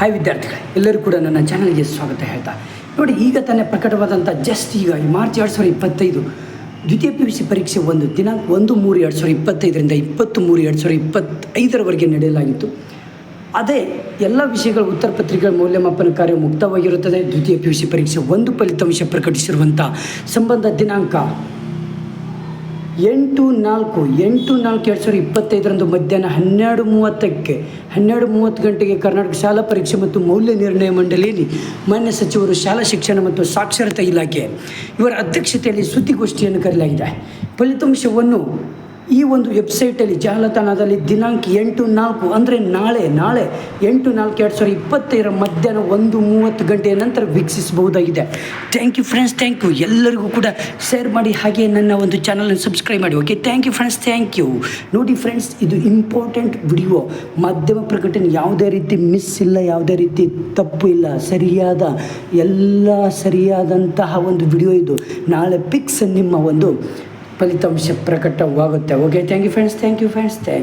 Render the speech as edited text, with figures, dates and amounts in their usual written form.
Hi ವಿದ್ಯಾರ್ಥಿಗಳೇ, ಎಲ್ಲರೂ ಕೂಡ ನನ್ನ ಚಾನಲ್ಗೆ ಸ್ವಾಗತ ಹೇಳ್ತಾ ನೋಡಿ, ಈಗ ತಾನೇ ಪ್ರಕಟವಾದಂಥ ಜಸ್ಟ್ ಈಗ ಮಾರ್ಚ್ 2025 ದ್ವಿತೀಯ PUC ಪರೀಕ್ಷೆ ದಿನಾಂಕ 1/3/2025ರಿಂದ 20/3/2025 ನಡೆಯಲಾಗಿತ್ತು. ಅದೇ ಎಲ್ಲ ವಿಷಯಗಳ ಉತ್ತರ ಪತ್ರಿಕೆಗಳ ಮೌಲ್ಯಮಾಪನ ಕಾರ್ಯ ಮುಕ್ತವಾಗಿರುತ್ತದೆ. ದ್ವಿತೀಯ PUC ಪರೀಕ್ಷೆ ಫಲಿತಾಂಶ ಪ್ರಕಟಿಸಿರುವಂಥ ಸಂಬಂಧ ದಿನಾಂಕ 8/4/2025 ಮಧ್ಯಾಹ್ನ 12:30 ಗಂಟೆಗೆ ಕರ್ನಾಟಕ ಶಾಲಾ ಪರೀಕ್ಷೆ ಮತ್ತು ಮೌಲ್ಯ ನಿರ್ಣಯ ಮಂಡಳಿಯಲ್ಲಿ ಮಾನ್ಯ ಸಚಿವರು ಶಾಲಾ ಶಿಕ್ಷಣ ಮತ್ತು ಸಾಕ್ಷರತಾ ಇಲಾಖೆ ಇವರ ಅಧ್ಯಕ್ಷತೆಯಲ್ಲಿ ಸುದ್ದಿಗೋಷ್ಠಿಯನ್ನು ಕರೆಯಲಾಗಿದೆ. ಫಲಿತಾಂಶವನ್ನು ಈ ಒಂದು ವೆಬ್ಸೈಟಲ್ಲಿ ಜಾಲತಾಣದಲ್ಲಿ ದಿನಾಂಕ 8/4 ಅಂದರೆ ನಾಳೆ 8/4/2025 ಮಧ್ಯಾಹ್ನ 1:30 ಗಂಟೆಯ ನಂತರ ವೀಕ್ಷಿಸಬಹುದಾಗಿದೆ. Thank you friends, thank you. ಎಲ್ಲರಿಗೂ ಕೂಡ ಶೇರ್ ಮಾಡಿ, ಹಾಗೆ ನನ್ನ ಒಂದು ಚಾನಲನ್ನು ಸಬ್ಸ್ಕ್ರೈಬ್ ಮಾಡಿ. Okay, thank you friends, thank you. ನೋಡಿ ಫ್ರೆಂಡ್ಸ್, ಇದು ಇಂಪಾರ್ಟೆಂಟ್ ವಿಡಿಯೋ. ಮಾಧ್ಯಮ ಪ್ರಕಟಣೆ ಯಾವುದೇ ರೀತಿ ಮಿಸ್ ಇಲ್ಲ, ಯಾವುದೇ ರೀತಿ ತಪ್ಪು ಇಲ್ಲ, ಸರಿಯಾದಂತಹ ಒಂದು ವಿಡಿಯೋ ಇದು. ನಾಳೆ ಪಿಕ್ಸ್ ನಿಮ್ಮ ಒಂದು ಫಲಿತಾಂಶ ಪ್ರಕಟವಾಗುತ್ತೆ. Okay, thank you friends, thank you friends, thank